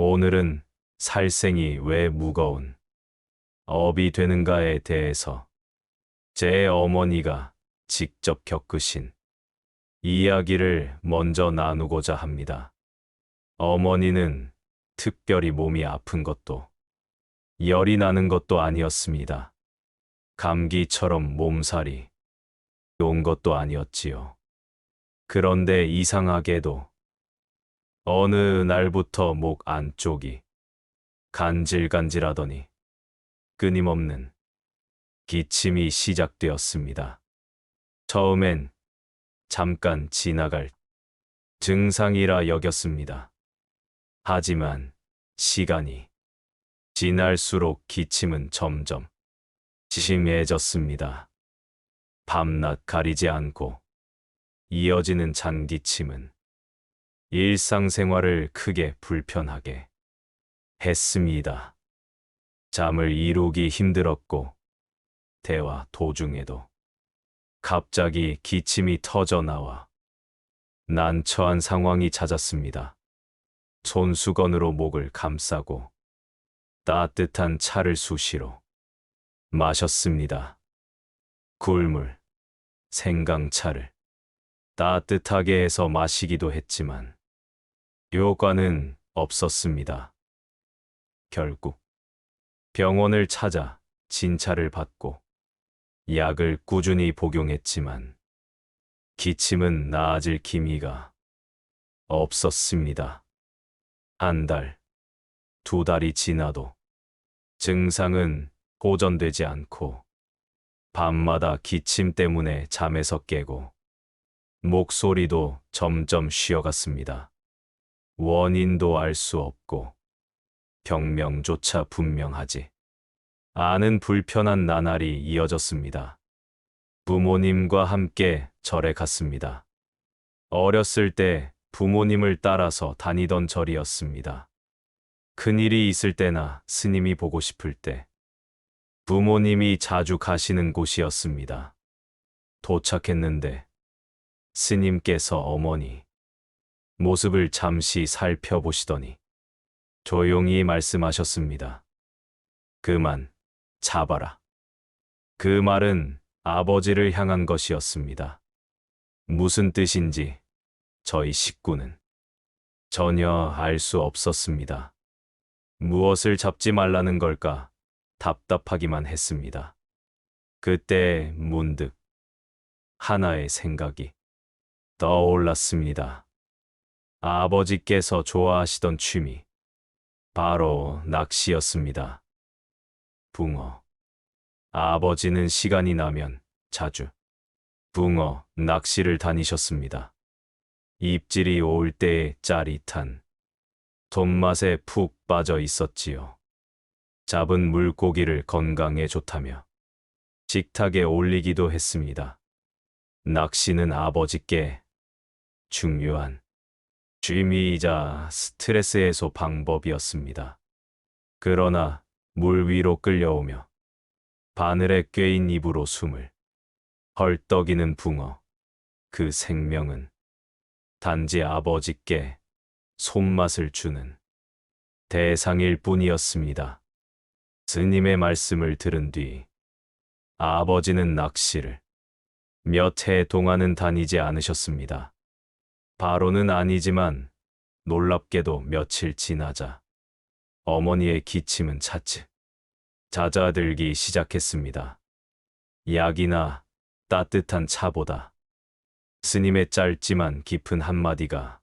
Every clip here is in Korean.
오늘은 살생이 왜 무거운 업이 되는가에 대해서 제 어머니가 직접 겪으신 이야기를 먼저 나누고자 합니다. 어머니는 특별히 몸이 아픈 것도 열이 나는 것도 아니었습니다. 감기처럼 몸살이 온 것도 아니었지요. 그런데 이상하게도 어느 날부터 목 안쪽이 간질간질하더니 끊임없는 기침이 시작되었습니다. 처음엔 잠깐 지나갈 증상이라 여겼습니다. 하지만 시간이 지날수록 기침은 점점 심해졌습니다. 밤낮 가리지 않고 이어지는 잔기침은 일상생활을 크게 불편하게 했습니다. 잠을 이루기 힘들었고 대화 도중에도 갑자기 기침이 터져 나와 난처한 상황이 찾았습니다. 손수건으로 목을 감싸고 따뜻한 차를 수시로 마셨습니다. 굴물, 생강차를 따뜻하게 해서 마시기도 했지만 효과는 없었습니다. 결국 병원을 찾아 진찰을 받고 약을 꾸준히 복용했지만 기침은 나아질 기미가 없었습니다. 한 달, 두 달이 지나도 증상은 호전되지 않고 밤마다 기침 때문에 잠에서 깨고 목소리도 점점 쉬어갔습니다. 원인도 알 수 없고 병명조차 분명하지 않은 불편한 나날이 이어졌습니다. 부모님과 함께 절에 갔습니다. 어렸을 때 부모님을 따라서 다니던 절이었습니다. 큰일이 있을 때나 스님이 보고 싶을 때 부모님이 자주 가시는 곳이었습니다. 도착했는데 스님께서 어머니 모습을 잠시 살펴보시더니 조용히 말씀하셨습니다. 그만 잡아라. 그 말은 아버지를 향한 것이었습니다. 무슨 뜻인지 저희 식구는 전혀 알 수 없었습니다. 무엇을 잡지 말라는 걸까 답답하기만 했습니다. 그때 문득 하나의 생각이 떠올랐습니다. 아버지께서 좋아하시던 취미, 바로 낚시였습니다. 붕어. 아버지는 시간이 나면 자주 붕어 낚시를 다니셨습니다. 입질이 올 때의 짜릿한 돈맛에 푹 빠져 있었지요. 잡은 물고기를 건강에 좋다며 식탁에 올리기도 했습니다. 낚시는 아버지께 중요한 취미이자 스트레스 해소 방법이었습니다. 그러나 물 위로 끌려오며 바늘에 꿰인 입으로 숨을 헐떡이는 붕어, 그 생명은 단지 아버지께 손맛을 주는 대상일 뿐이었습니다. 스님의 말씀을 들은 뒤 아버지는 낚시를 몇 해 동안은 다니지 않으셨습니다. 바로는 아니지만 놀랍게도 며칠 지나자 어머니의 기침은 차츰 잦아들기 시작했습니다. 약이나 따뜻한 차보다 스님의 짧지만 깊은 한마디가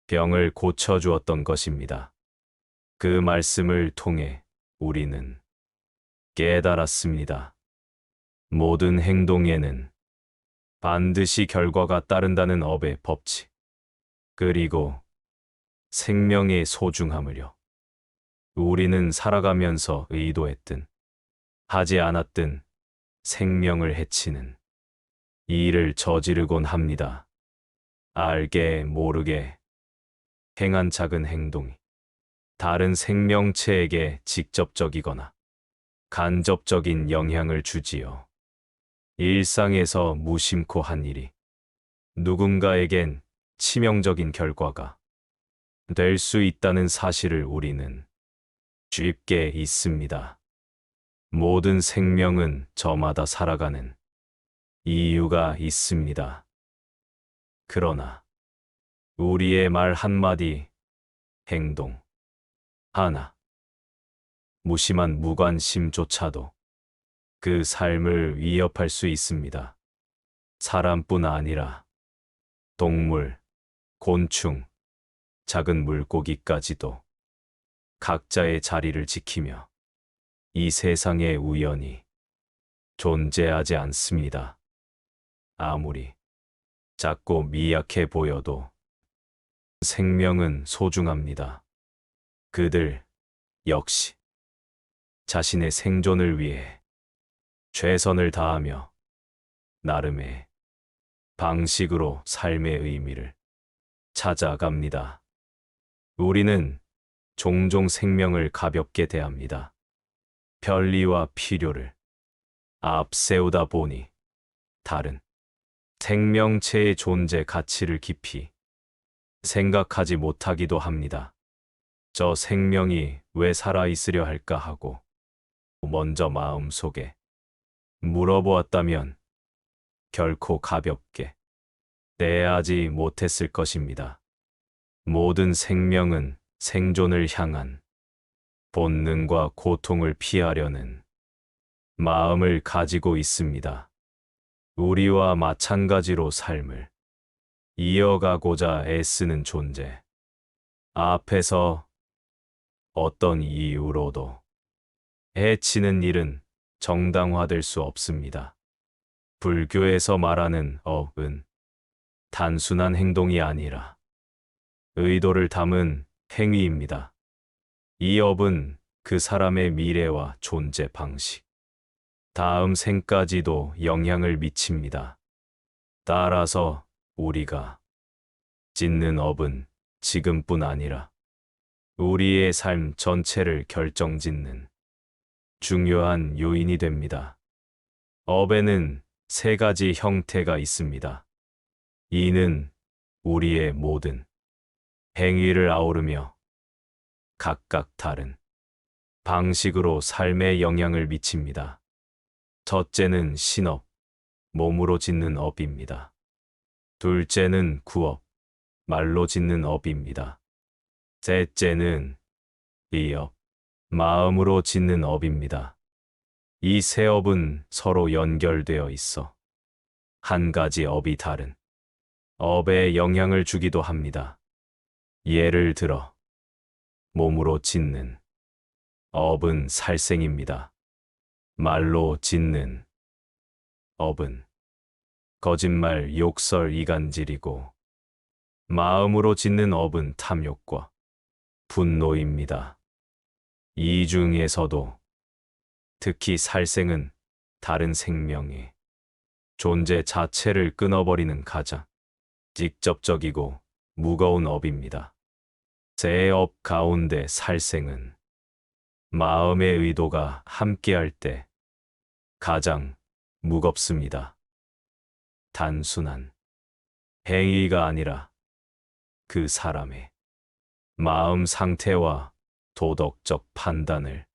병을 고쳐주었던 것입니다. 그 말씀을 통해 우리는 깨달았습니다. 모든 행동에는 반드시 결과가 따른다는 업의 법칙, 그리고 생명의 소중함을요. 우리는 살아가면서 의도했든 하지 않았든 생명을 해치는 일을 저지르곤 합니다. 알게 모르게 행한 작은 행동이 다른 생명체에게 직접적이거나 간접적인 영향을 주지요. 일상에서 무심코 한 일이 누군가에겐 치명적인 결과가 될 수 있다는 사실을 우리는 쉽게 잊습니다. 모든 생명은 저마다 살아가는 이유가 있습니다. 그러나 우리의 말 한마디, 행동 하나, 무심한 무관심조차도 그 삶을 위협할 수 있습니다. 사람뿐 아니라 동물, 곤충, 작은 물고기까지도 각자의 자리를 지키며 이 세상에 우연히 존재하지 않습니다. 아무리 작고 미약해 보여도 생명은 소중합니다. 그들 역시 자신의 생존을 위해 최선을 다하며 나름의 방식으로 삶의 의미를 찾아갑니다. 우리는 종종 생명을 가볍게 대합니다. 편리와 필요를 앞세우다 보니 다른 생명체의 존재 가치를 깊이 생각하지 못하기도 합니다. 저 생명이 왜 살아있으려 할까 하고 먼저 마음속에 물어보았다면 결코 가볍게 대하지 못했을 것입니다. 모든 생명은 생존을 향한 본능과 고통을 피하려는 마음을 가지고 있습니다. 우리와 마찬가지로 삶을 이어가고자 애쓰는 존재 앞에서 어떤 이유로도 해치는 일은 정당화될 수 없습니다. 불교에서 말하는 업은 단순한 행동이 아니라 의도를 담은 행위입니다. 이 업은 그 사람의 미래와 존재 방식, 다음 생까지도 영향을 미칩니다. 따라서 우리가 짓는 업은 지금뿐 아니라 우리의 삶 전체를 결정짓는 중요한 요인이 됩니다. 업에는 세 가지 형태가 있습니다. 이는 우리의 모든 행위를 아우르며 각각 다른 방식으로 삶에 영향을 미칩니다. 첫째는 신업, 몸으로 짓는 업입니다. 둘째는 구업, 말로 짓는 업입니다. 셋째는 이업, 마음으로 짓는 업입니다. 이 세 업은 서로 연결되어 있어 한 가지 업이 다른 업에 영향을 주기도 합니다. 예를 들어 몸으로 짓는 업은 살생입니다. 말로 짓는 업은 거짓말, 욕설, 이간질이고 마음으로 짓는 업은 탐욕과 분노입니다. 이 중에서도 특히 살생은 다른 생명의 존재 자체를 끊어버리는 가장 직접적이고 무거운 업입니다. 세 업 가운데 살생은 마음의 의도가 함께할 때 가장 무겁습니다. 단순한 행위가 아니라 그 사람의 마음 상태와 도덕적 판단을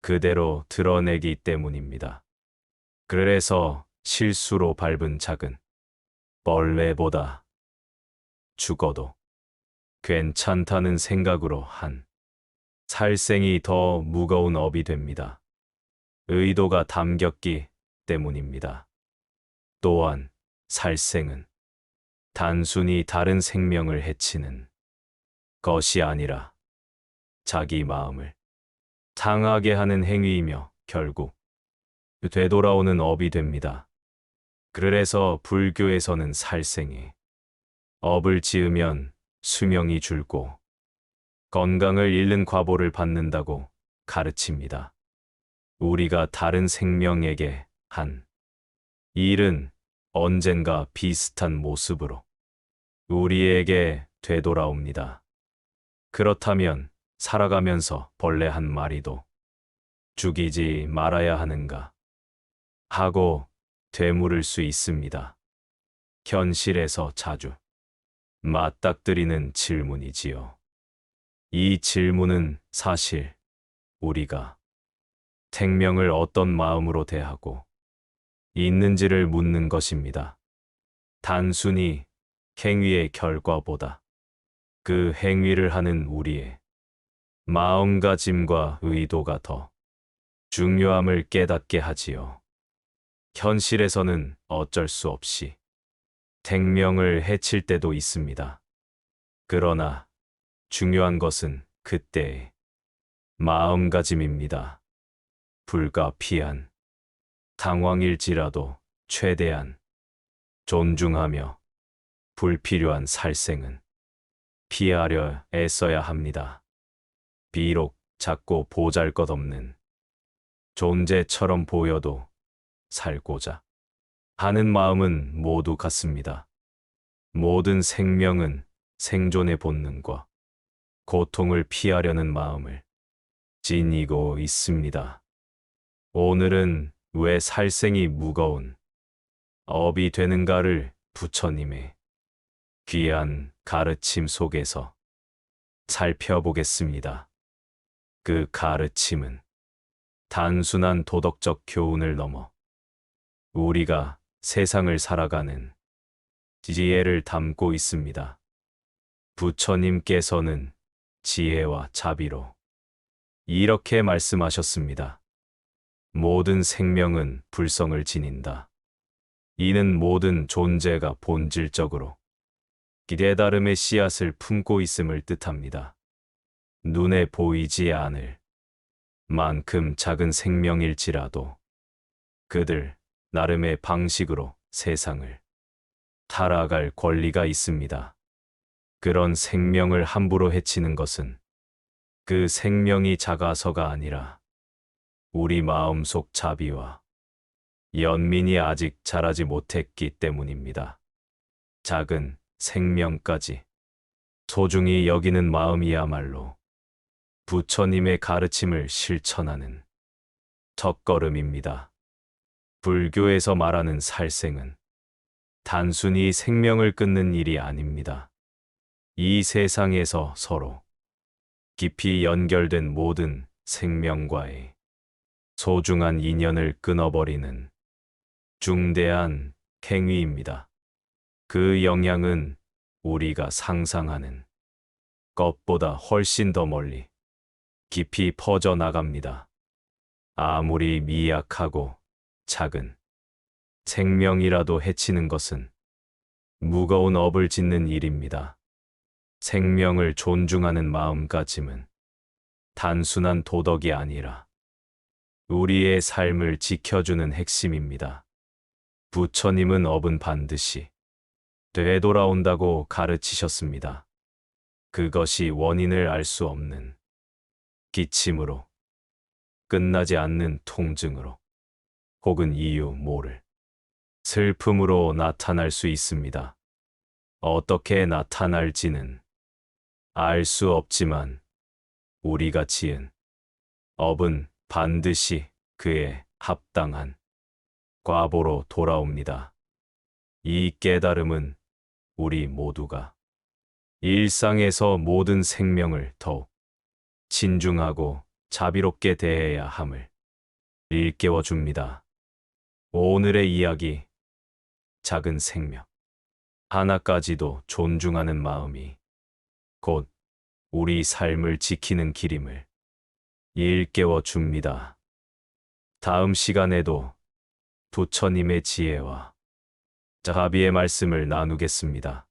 그대로 드러내기 때문입니다. 그래서 실수로 밟은 작은 벌레보다 죽어도 괜찮다는 생각으로 한 살생이 더 무거운 업이 됩니다. 의도가 담겼기 때문입니다. 또한 살생은 단순히 다른 생명을 해치는 것이 아니라 자기 마음을 상하게 하는 행위이며 결국 되돌아오는 업이 됩니다. 그래서 불교에서는 살생에 업을 지으면 수명이 줄고 건강을 잃는 과보를 받는다고 가르칩니다. 우리가 다른 생명에게 한 일은 언젠가 비슷한 모습으로 우리에게 되돌아옵니다. 그렇다면 살아가면서 벌레 한 마리도 죽이지 말아야 하는가 하고 되물을 수 있습니다. 현실에서 자주 맞닥뜨리는 질문이지요. 이 질문은 사실 우리가 생명을 어떤 마음으로 대하고 있는지를 묻는 것입니다. 단순히 행위의 결과보다 그 행위를 하는 우리의 마음가짐과 의도가 더 중요함을 깨닫게 하지요. 현실에서는 어쩔 수 없이 생명을 해칠 때도 있습니다. 그러나 중요한 것은 그때의 마음가짐입니다. 불가피한 상황일지라도 최대한 존중하며 불필요한 살생은 피하려 애써야 합니다. 비록 작고 보잘것없는 존재처럼 보여도 살고자 하는 마음은 모두 같습니다. 모든 생명은 생존의 본능과 고통을 피하려는 마음을 지니고 있습니다. 오늘은 왜 살생이 무거운 업이 되는가를 부처님의 귀한 가르침 속에서 살펴보겠습니다. 그 가르침은 단순한 도덕적 교훈을 넘어 우리가 세상을 살아가는 지혜를 담고 있습니다. 부처님께서는 지혜와 자비로 이렇게 말씀하셨습니다. 모든 생명은 불성을 지닌다. 이는 모든 존재가 본질적으로 깨달음의 씨앗을 품고 있음을 뜻합니다. 눈에 보이지 않을 만큼 작은 생명일지라도 그들 나름의 방식으로 세상을 살아갈 권리가 있습니다. 그런 생명을 함부로 해치는 것은 그 생명이 작아서가 아니라 우리 마음속 자비와 연민이 아직 자라지 못했기 때문입니다. 작은 생명까지 소중히 여기는 마음이야말로 부처님의 가르침을 실천하는 첫걸음입니다. 불교에서 말하는 살생은 단순히 생명을 끊는 일이 아닙니다. 이 세상에서 서로 깊이 연결된 모든 생명과의 소중한 인연을 끊어버리는 중대한 행위입니다. 그 영향은 우리가 상상하는 것보다 훨씬 더 멀리 깊이 퍼져나갑니다. 아무리 미약하고 작은 생명이라도 해치는 것은 무거운 업을 짓는 일입니다. 생명을 존중하는 마음가짐은 단순한 도덕이 아니라 우리의 삶을 지켜주는 핵심입니다. 부처님은 업은 반드시 되돌아온다고 가르치셨습니다. 그것이 원인을 알 수 없는 기침으로, 끝나지 않는 통증으로, 혹은 이유 모를 슬픔으로 나타날 수 있습니다. 어떻게 나타날지는 알 수 없지만 우리가 지은 업은 반드시 그에 합당한 과보로 돌아옵니다. 이 깨달음은 우리 모두가 일상에서 모든 생명을 더욱 신중하고 자비롭게 대해야 함을 일깨워 줍니다. 오늘의 이야기, 작은 생명 하나까지도 존중하는 마음이 곧 우리 삶을 지키는 길임을 일깨워 줍니다. 다음 시간에도 부처님의 지혜와 자비의 말씀을 나누겠습니다.